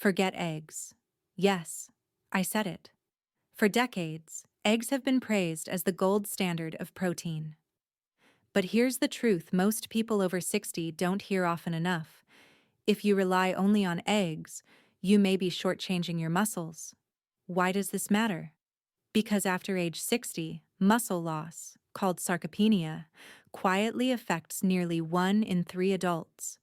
Forget eggs. Yes, I said it. For decades, eggs have been praised as the gold standard of protein. But here's the truth most people over 60 don't hear often enough. If you rely only on eggs, you may be shortchanging your muscles. Why does this matter? Because after age 60, muscle loss, called sarcopenia, quietly affects nearly 1 in 3 adults.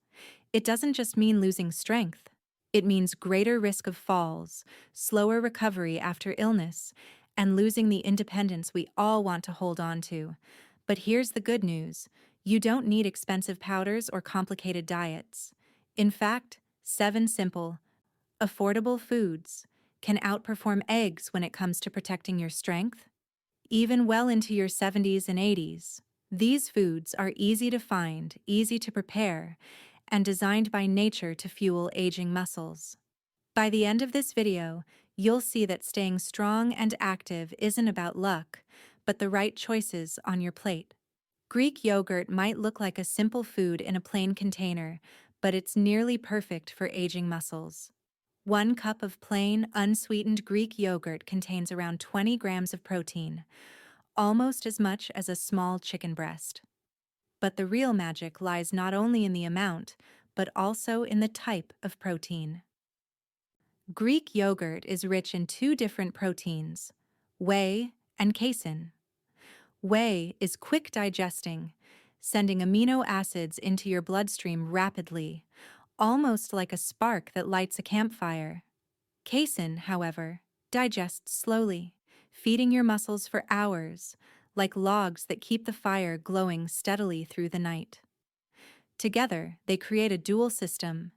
It doesn't just mean losing strength. It means greater risk of falls, slower recovery after illness, and losing the independence we all want to hold on to. But here's the good news. You don't need expensive powders or complicated diets. In fact, 7 simple, affordable foods can outperform eggs when it comes to protecting your strength, even well into your 70s and 80s. These foods are easy to find, easy to prepare, and designed by nature to fuel aging muscles. By the end of this video, you'll see that staying strong and active isn't about luck, but the right choices on your plate. Greek yogurt might look like a simple food in a plain container, but it's nearly perfect for aging muscles. 1 cup of plain, unsweetened Greek yogurt contains around 20 grams of protein, almost as much as a small chicken breast. But the real magic lies not only in the amount, but also in the type of protein. Greek yogurt is rich in 2 different proteins, whey and casein. Whey is quick digesting, sending amino acids into your bloodstream rapidly, almost like a spark that lights a campfire. Casein, however, digests slowly, feeding your muscles for hours, like logs that keep the fire glowing steadily through the night. Together, they create a dual system: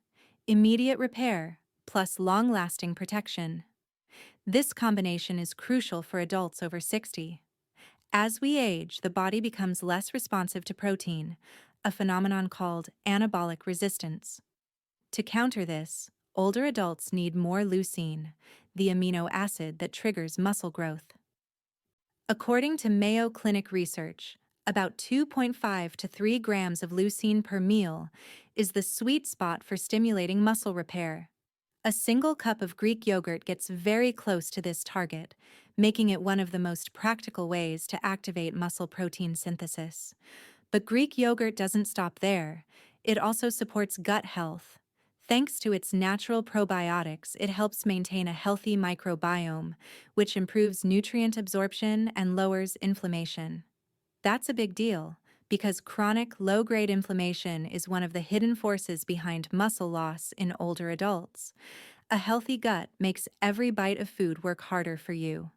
immediate repair plus long-lasting protection. This combination is crucial for adults over 60. As we age, the body becomes less responsive to protein, a phenomenon called anabolic resistance. To counter this, older adults need more leucine, the amino acid that triggers muscle growth. According to Mayo Clinic research, about 2.5 to 3 grams of leucine per meal is the sweet spot for stimulating muscle repair. A single cup of Greek yogurt gets very close to this target, making it one of the most practical ways to activate muscle protein synthesis. But Greek yogurt doesn't stop there. It also supports gut health. Thanks to its natural probiotics, it helps maintain a healthy microbiome, which improves nutrient absorption and lowers inflammation. That's a big deal, because chronic low-grade inflammation is one of the hidden forces behind muscle loss in older adults. A healthy gut makes every bite of food work harder for you.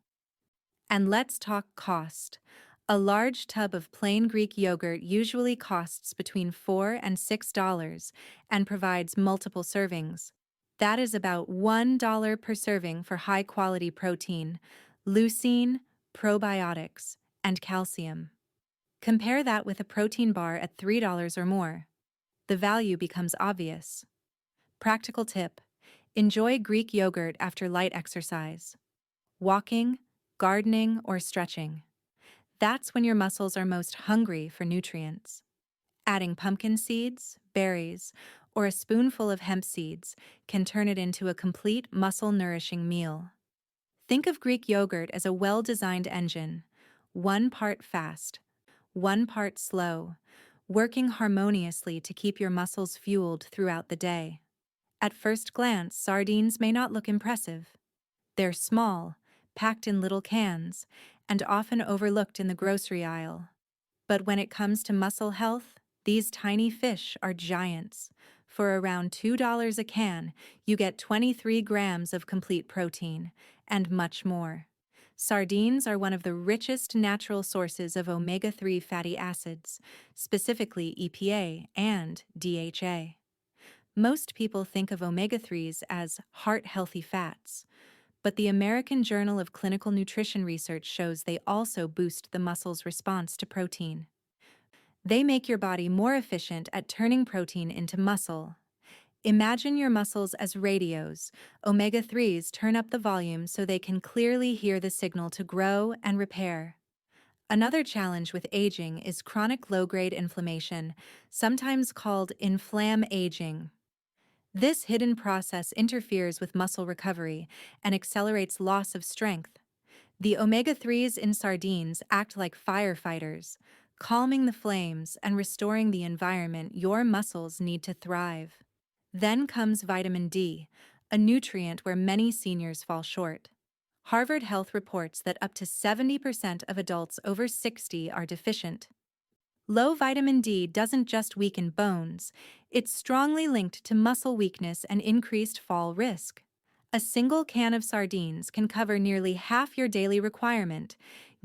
And let's talk cost. A large tub of plain Greek yogurt usually costs between $4 and $6 and provides multiple servings. That is about $1 per serving for high-quality protein, leucine, probiotics, and calcium. Compare that with a protein bar at $3 or more. The value becomes obvious. Practical tip: enjoy Greek yogurt after light exercise, walking, gardening, or stretching. That's when your muscles are most hungry for nutrients. Adding pumpkin seeds, berries, or a spoonful of hemp seeds can turn it into a complete muscle-nourishing meal. Think of Greek yogurt as a well-designed engine, 1 part fast, 1 part slow, working harmoniously to keep your muscles fueled throughout the day. At first glance, sardines may not look impressive. They're small, packed in little cans, and often overlooked in the grocery aisle. But when it comes to muscle health, these tiny fish are giants. For around $2 a can, you get 23 grams of complete protein, and much more. Sardines are one of the richest natural sources of omega-3 fatty acids, specifically EPA and DHA. Most people think of omega-3s as heart-healthy fats, but the American Journal of Clinical Nutrition Research shows they also boost the muscle's response to protein. They make your body more efficient at turning protein into muscle. Imagine your muscles as radios. Omega-3s turn up the volume so they can clearly hear the signal to grow and repair. Another challenge with aging is chronic low-grade inflammation, sometimes called inflammaging. This hidden process interferes with muscle recovery and accelerates loss of strength. The omega-3s in sardines act like firefighters, calming the flames and restoring the environment your muscles need to thrive. Then comes vitamin D, a nutrient where many seniors fall short. Harvard Health reports that up to 70% of adults over 60 are deficient. Low vitamin D doesn't just weaken bones, it's strongly linked to muscle weakness and increased fall risk. A single can of sardines can cover nearly half your daily requirement,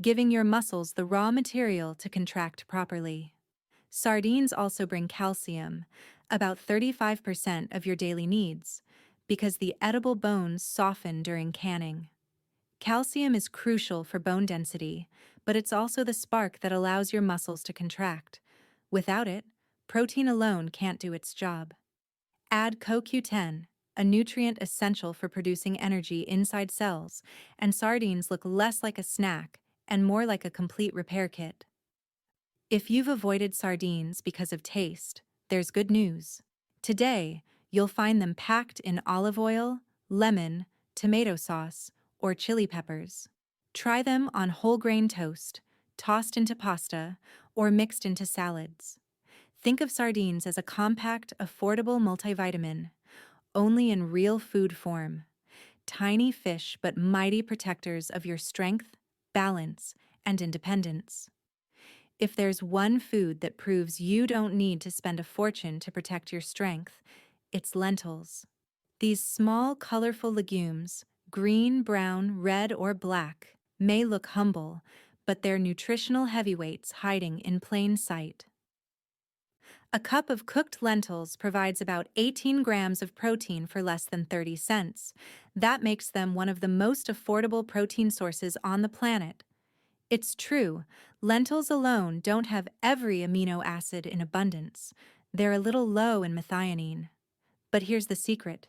giving your muscles the raw material to contract properly. Sardines also bring calcium, about 35% of your daily needs, because the edible bones soften during canning. Calcium is crucial for bone density, but it's also the spark that allows your muscles to contract. Without it, protein alone can't do its job. Add CoQ10, a nutrient essential for producing energy inside cells, and sardines look less like a snack and more like a complete repair kit. If you've avoided sardines because of taste, there's good news. Today, you'll find them packed in olive oil, lemon, tomato sauce, or chili peppers. Try them on whole grain toast, tossed into pasta, or mixed into salads. Think of sardines as a compact, affordable multivitamin, only in real food form. Tiny fish but mighty protectors of your strength, balance, and independence. If there's one food that proves you don't need to spend a fortune to protect your strength, it's lentils. These small, colorful legumes, green, brown, red, or black, may look humble, but they're nutritional heavyweights hiding in plain sight. A cup of cooked lentils provides about 18 grams of protein for less than 30 cents. That makes them one of the most affordable protein sources on the planet. It's true, lentils alone don't have every amino acid in abundance. They're a little low in methionine. But here's the secret.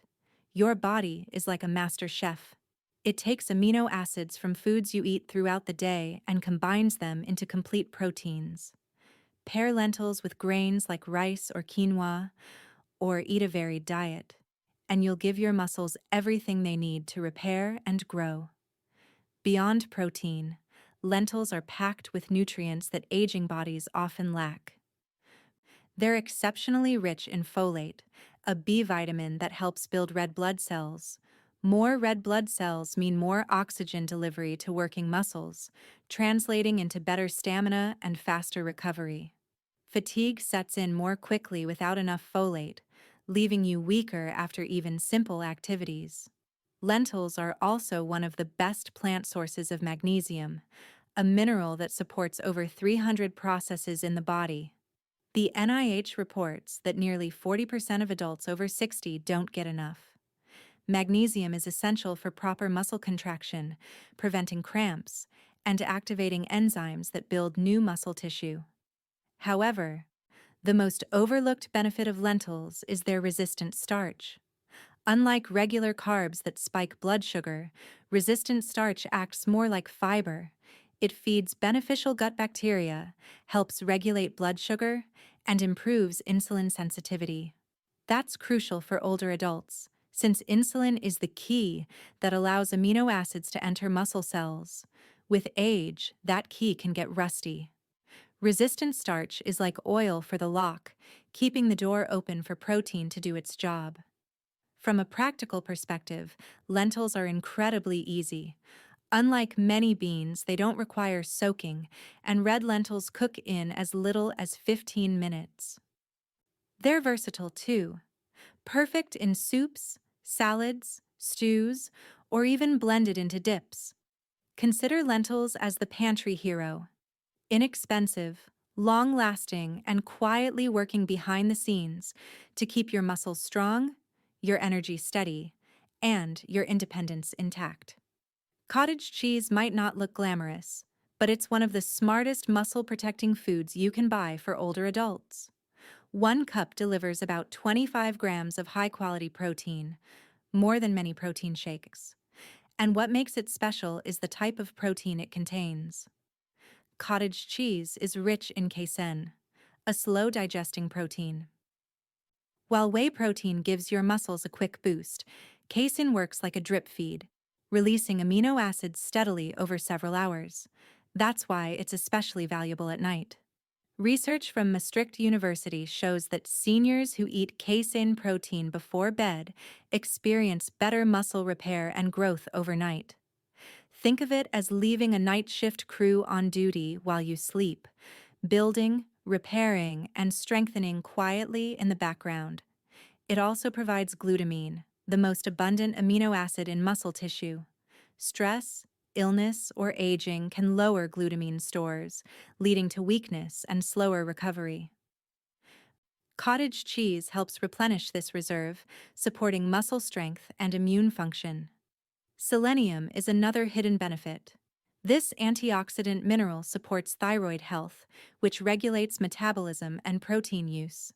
Your body is like a master chef. It takes amino acids from foods you eat throughout the day and combines them into complete proteins. Pair lentils with grains like rice or quinoa, or eat a varied diet, and you'll give your muscles everything they need to repair and grow. Beyond protein, lentils are packed with nutrients that aging bodies often lack. They're exceptionally rich in folate, a B vitamin that helps build red blood cells. More red blood cells mean more oxygen delivery to working muscles, translating into better stamina and faster recovery. Fatigue sets in more quickly without enough folate, leaving you weaker after even simple activities. Lentils are also one of the best plant sources of magnesium, a mineral that supports over 300 processes in the body. The NIH reports that nearly 40% of adults over 60 don't get enough. Magnesium is essential for proper muscle contraction, preventing cramps, and activating enzymes that build new muscle tissue. However, the most overlooked benefit of lentils is their resistant starch. Unlike regular carbs that spike blood sugar, resistant starch acts more like fiber. It feeds beneficial gut bacteria, helps regulate blood sugar, and improves insulin sensitivity. That's crucial for older adults, since insulin is the key that allows amino acids to enter muscle cells. With age, that key can get rusty. Resistant starch is like oil for the lock, keeping the door open for protein to do its job. From a practical perspective, lentils are incredibly easy. Unlike many beans, they don't require soaking, and red lentils cook in as little as 15 minutes. They're versatile too, perfect in soups, salads, stews, or even blended into dips. Consider lentils as the pantry hero. Inexpensive, long-lasting, and quietly working behind the scenes to keep your muscles strong, your energy steady, and your independence intact. Cottage cheese might not look glamorous, but it's one of the smartest muscle-protecting foods you can buy for older adults. 1 cup delivers about 25 grams of high-quality protein, more than many protein shakes. And what makes it special is the type of protein it contains. Cottage cheese is rich in casein, a slow-digesting protein. While whey protein gives your muscles a quick boost, casein works like a drip feed, releasing amino acids steadily over several hours. That's why it's especially valuable at night. Research from Maastricht University shows that seniors who eat casein protein before bed experience better muscle repair and growth overnight. Think of it as leaving a night shift crew on duty while you sleep, building, repairing, and strengthening quietly in the background. It also provides glutamine, the most abundant amino acid in muscle tissue. Stress, illness, or aging can lower glutamine stores, leading to weakness and slower recovery. Cottage cheese helps replenish this reserve, supporting muscle strength and immune function. Selenium is another hidden benefit. This antioxidant mineral supports thyroid health, which regulates metabolism and protein use.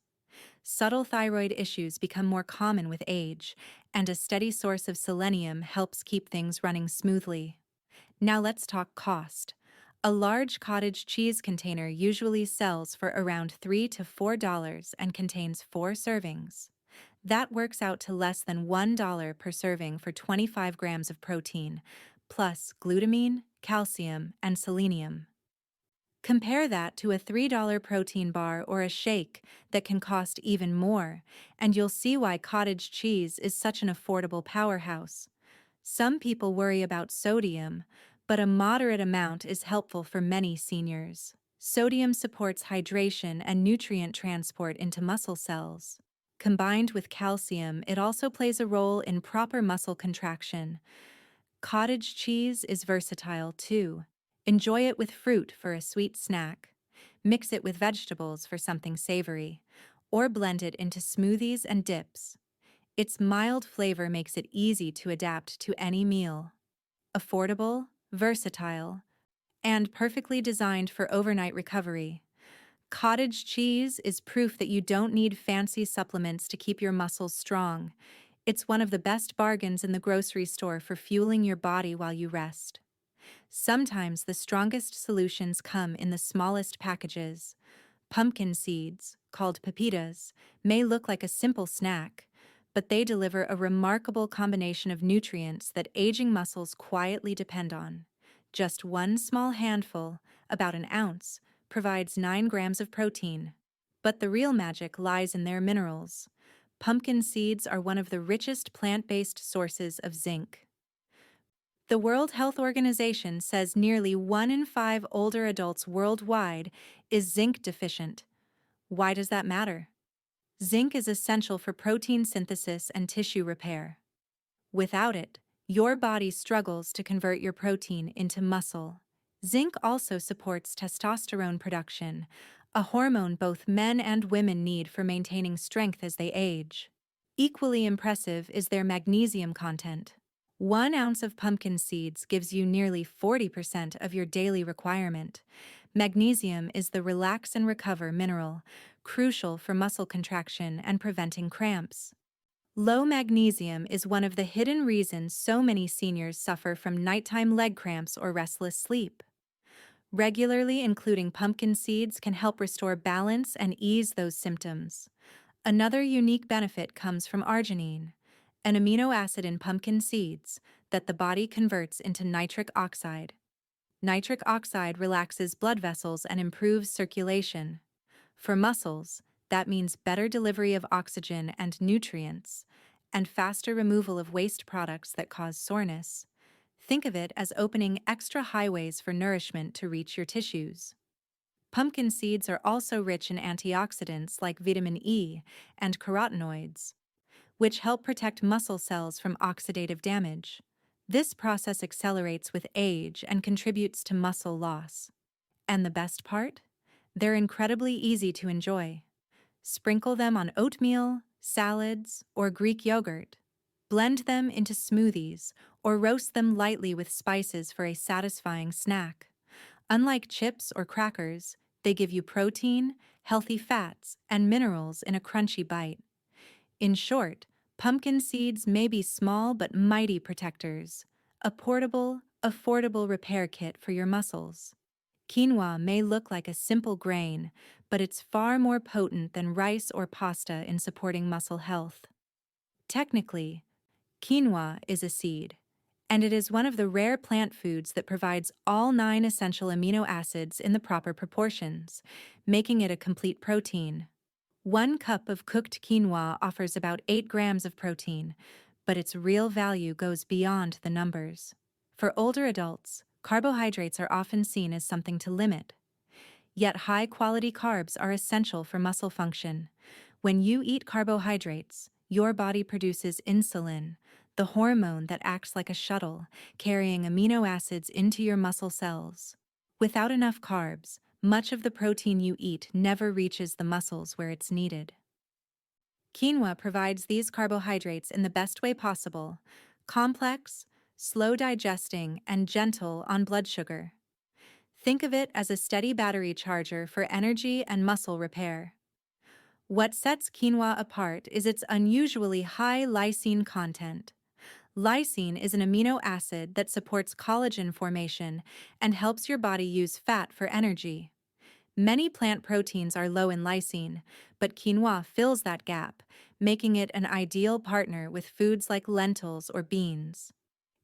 Subtle thyroid issues become more common with age, and a steady source of selenium helps keep things running smoothly. Now let's talk cost. A large cottage cheese container usually sells for around $3 to $4 and contains 4 servings. That works out to less than $1 per serving for 25 grams of protein, plus glutamine, calcium, and selenium. Compare that to a $3 protein bar or a shake that can cost even more, and you'll see why cottage cheese is such an affordable powerhouse. Some people worry about sodium, but a moderate amount is helpful for many seniors. Sodium supports hydration and nutrient transport into muscle cells. Combined with calcium, it also plays a role in proper muscle contraction. Cottage cheese is versatile too. Enjoy it with fruit for a sweet snack. Mix it with vegetables for something savory, or blend it into smoothies and dips. Its mild flavor makes it easy to adapt to any meal. Affordable, versatile, and perfectly designed for overnight recovery. Cottage cheese is proof that you don't need fancy supplements to keep your muscles strong. It's one of the best bargains in the grocery store for fueling your body while you rest. Sometimes the strongest solutions come in the smallest packages. Pumpkin seeds, called pepitas, may look like a simple snack, but they deliver a remarkable combination of nutrients that aging muscles quietly depend on. Just one small handful, about an ounce, provides 9 grams of protein. But the real magic lies in their minerals. Pumpkin seeds are one of the richest plant-based sources of zinc. The World Health Organization says nearly 1 in 5 older adults worldwide is zinc deficient. Why does that matter? Zinc is essential for protein synthesis and tissue repair. Without it, your body struggles to convert your protein into muscle. Zinc also supports testosterone production, a hormone both men and women need for maintaining strength as they age. Equally impressive is their magnesium content. 1 ounce of pumpkin seeds gives you nearly 40% of your daily requirement. Magnesium is the relax and recover mineral, crucial for muscle contraction and preventing cramps. Low magnesium is one of the hidden reasons so many seniors suffer from nighttime leg cramps or restless sleep. Regularly including pumpkin seeds can help restore balance and ease those symptoms. Another unique benefit comes from arginine, an amino acid in pumpkin seeds that the body converts into nitric oxide. Nitric oxide relaxes blood vessels and improves circulation. For muscles, that means better delivery of oxygen and nutrients, and faster removal of waste products that cause soreness. Think of it as opening extra highways for nourishment to reach your tissues. Pumpkin seeds are also rich in antioxidants like vitamin E and carotenoids, which help protect muscle cells from oxidative damage. This process accelerates with age and contributes to muscle loss. And the best part? They're incredibly easy to enjoy. Sprinkle them on oatmeal, salads, or Greek yogurt. Blend them into smoothies or roast them lightly with spices for a satisfying snack. Unlike chips or crackers, they give you protein, healthy fats, and minerals in a crunchy bite. In short, pumpkin seeds may be small but mighty protectors, a portable, affordable repair kit for your muscles. Quinoa may look like a simple grain, but it's far more potent than rice or pasta in supporting muscle health. Technically, quinoa is a seed, and it is one of the rare plant foods that provides all 9 essential amino acids in the proper proportions, making it a complete protein. 1 cup of cooked quinoa offers about 8 grams of protein, but its real value goes beyond the numbers. For older adults, carbohydrates are often seen as something to limit. Yet high-quality carbs are essential for muscle function. When you eat carbohydrates, your body produces insulin, the hormone that acts like a shuttle, carrying amino acids into your muscle cells. Without enough carbs, much of the protein you eat never reaches the muscles where it's needed. Quinoa provides these carbohydrates in the best way possible: complex, slow digesting, and gentle on blood sugar. Think of it as a steady battery charger for energy and muscle repair. What sets quinoa apart is its unusually high lysine content. Lysine is an amino acid that supports collagen formation and helps your body use fat for energy. Many plant proteins are low in lysine, but quinoa fills that gap, making it an ideal partner with foods like lentils or beans.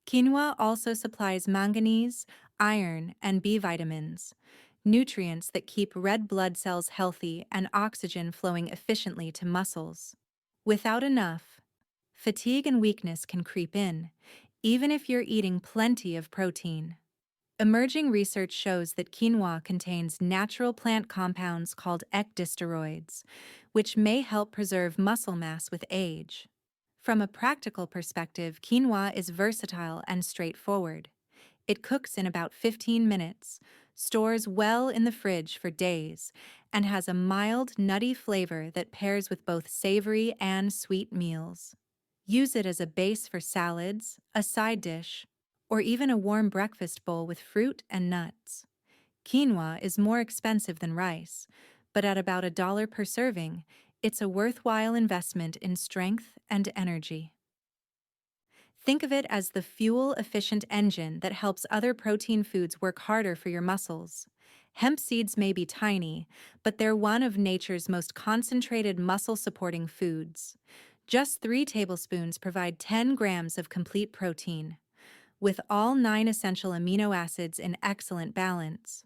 Quinoa also supplies manganese, iron, and B vitamins, nutrients that keep red blood cells healthy and oxygen flowing efficiently to muscles. Without enough, fatigue and weakness can creep in, even if you're eating plenty of protein. Emerging research shows that quinoa contains natural plant compounds called ecdysteroids, which may help preserve muscle mass with age. From a practical perspective, quinoa is versatile and straightforward. It cooks in about 15 minutes, stores well in the fridge for days, and has a mild, nutty flavor that pairs with both savory and sweet meals. Use it as a base for salads, a side dish, or even a warm breakfast bowl with fruit and nuts. Quinoa is more expensive than rice, but at about $1 per serving, it's a worthwhile investment in strength and energy. Think of it as the fuel-efficient engine that helps other protein foods work harder for your muscles. Hemp seeds may be tiny, but they're one of nature's most concentrated muscle-supporting foods. Just 3 tablespoons provide 10 grams of complete protein, with all 9 essential amino acids in excellent balance.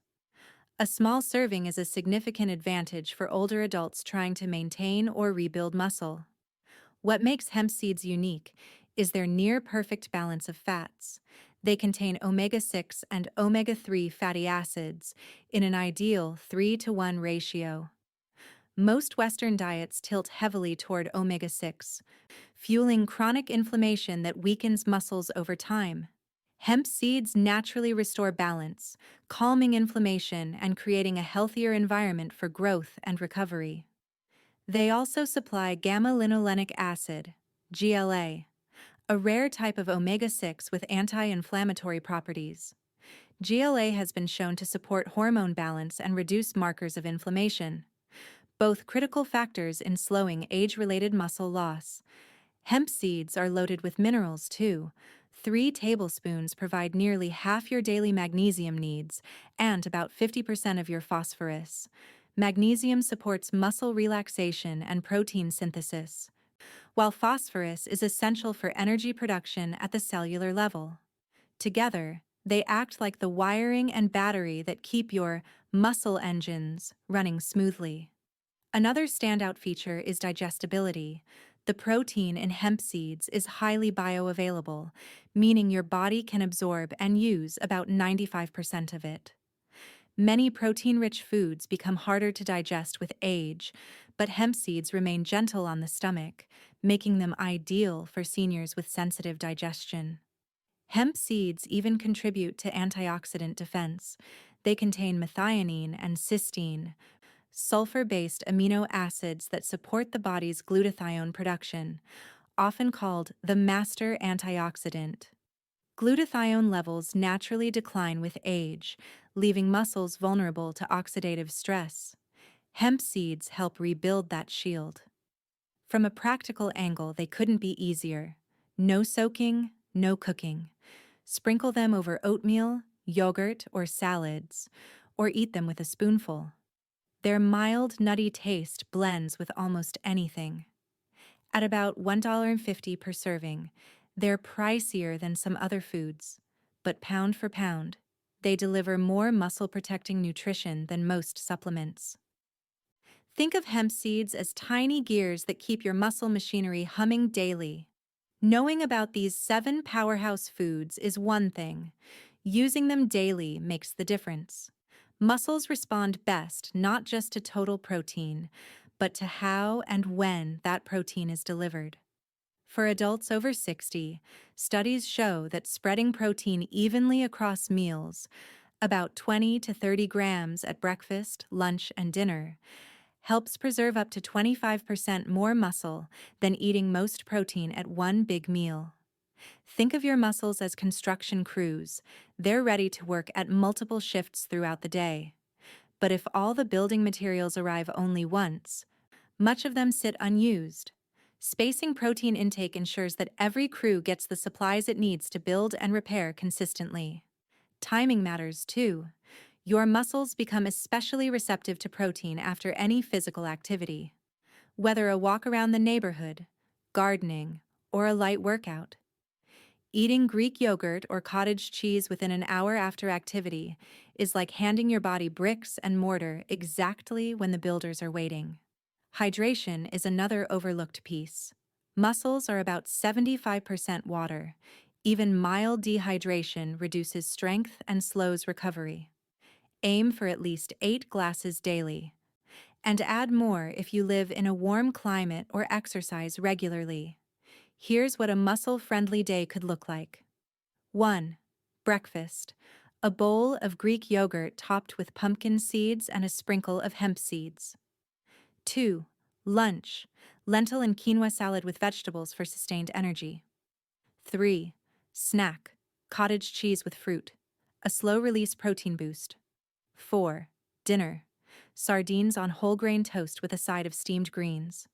A small serving is a significant advantage for older adults trying to maintain or rebuild muscle. What makes hemp seeds unique is their near-perfect balance of fats. They contain omega-6 and omega-3 fatty acids in an ideal 3-to-1 ratio. Most Western diets tilt heavily toward omega-6, fueling chronic inflammation that weakens muscles over time. Hemp seeds naturally restore balance, calming inflammation and creating a healthier environment for growth and recovery. They also supply gamma-linolenic acid, GLA, a rare type of omega-6 with anti-inflammatory properties. GLA has been shown to support hormone balance and reduce markers of inflammation, both critical factors in slowing age-related muscle loss. Hemp seeds are loaded with minerals, too. 3 tablespoons provide nearly half your daily magnesium needs and about 50% of your phosphorus. Magnesium supports muscle relaxation and protein synthesis, while phosphorus is essential for energy production at the cellular level. Together, they act like the wiring and battery that keep your muscle engines running smoothly. Another standout feature is digestibility. The protein in hemp seeds is highly bioavailable, meaning your body can absorb and use about 95% of it. Many protein-rich foods become harder to digest with age, but hemp seeds remain gentle on the stomach, making them ideal for seniors with sensitive digestion. Hemp seeds even contribute to antioxidant defense. They contain methionine and cysteine, sulfur-based amino acids that support the body's glutathione production, often called the master antioxidant. Glutathione levels naturally decline with age, leaving muscles vulnerable to oxidative stress. Hemp seeds help rebuild that shield. From a practical angle, they couldn't be easier. No soaking, no cooking. Sprinkle them over oatmeal, yogurt, or salads, or eat them with a spoonful. Their mild, nutty taste blends with almost anything. At about $1.50 per serving, they're pricier than some other foods, but pound for pound, they deliver more muscle-protecting nutrition than most supplements. Think of hemp seeds as tiny gears that keep your muscle machinery humming daily. Knowing about these 7 powerhouse foods is one thing. Using them daily makes the difference. Muscles respond best not just to total protein, but to how and when that protein is delivered. For adults over 60, studies show that spreading protein evenly across meals, about 20 to 30 grams at breakfast, lunch, and dinner, helps preserve up to 25% more muscle than eating most protein at one big meal. Think of your muscles as construction crews. They're ready to work at multiple shifts throughout the day. But if all the building materials arrive only once, much of them sit unused. Spacing protein intake ensures that every crew gets the supplies it needs to build and repair consistently. Timing matters too. Your muscles become especially receptive to protein after any physical activity. Whether a walk around the neighborhood, gardening, or a light workout. Eating Greek yogurt or cottage cheese within an hour after activity is like handing your body bricks and mortar exactly when the builders are waiting. Hydration is another overlooked piece. Muscles are about 75% water. Even mild dehydration reduces strength and slows recovery. Aim for at least 8 glasses daily. And add more if you live in a warm climate or exercise regularly. Here's what a muscle-friendly day could look like. 1. Breakfast. A bowl of Greek yogurt topped with pumpkin seeds and a sprinkle of hemp seeds. 2. Lunch. Lentil and quinoa salad with vegetables for sustained energy. 3. Snack. Cottage cheese with fruit. A slow-release protein boost. 4. Dinner. Sardines on whole grain toast with a side of steamed greens.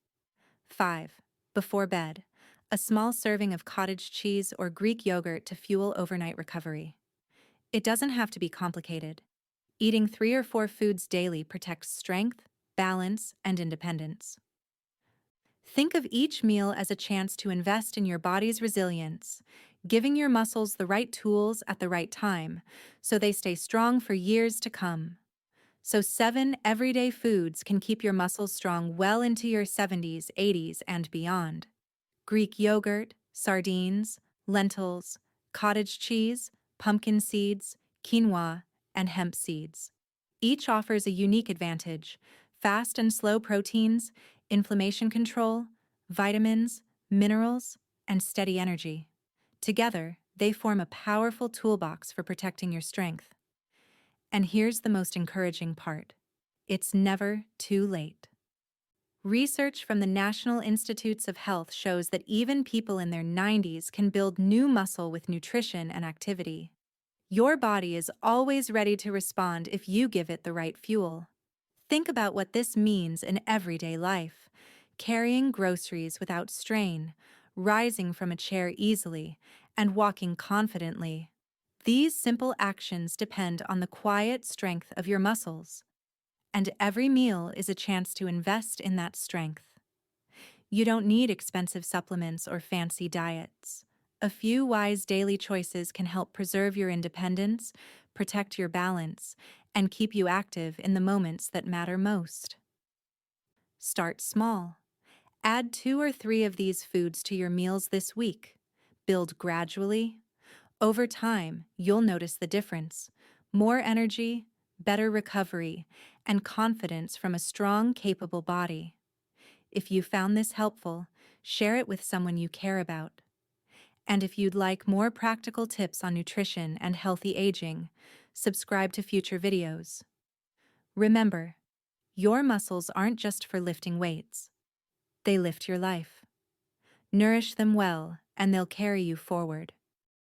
5. Before bed. A small serving of cottage cheese or Greek yogurt to fuel overnight recovery. It doesn't have to be complicated. Eating 3 or 4 foods daily protects strength, balance, and independence. Think of each meal as a chance to invest in your body's resilience, giving your muscles the right tools at the right time so they stay strong for years to come. So 7 everyday foods can keep your muscles strong well into your 70s, 80s, and beyond. Greek yogurt, sardines, lentils, cottage cheese, pumpkin seeds, quinoa, and hemp seeds. Each offers a unique advantage: fast and slow proteins, inflammation control, vitamins, minerals, and steady energy. Together, they form a powerful toolbox for protecting your strength. And here's the most encouraging part: it's never too late. Research from the National Institutes of Health shows that even people in their 90s can build new muscle with nutrition and activity. Your body is always ready to respond if you give it the right fuel. Think about what this means in everyday life: carrying groceries without strain, rising from a chair easily, and walking confidently. These simple actions depend on the quiet strength of your muscles. And every meal is a chance to invest in that strength. You don't need expensive supplements or fancy diets. A few wise daily choices can help preserve your independence, protect your balance, and keep you active in the moments that matter most. Start small. Add 2 or 3 of these foods to your meals this week. Build gradually. Over time, you'll notice the difference: more energy, better recovery, and confidence from a strong, capable body. If you found this helpful, share it with someone you care about. And if you'd like more practical tips on nutrition and healthy aging, subscribe to future videos. Remember, your muscles aren't just for lifting weights. They lift your life. Nourish them well, and they'll carry you forward.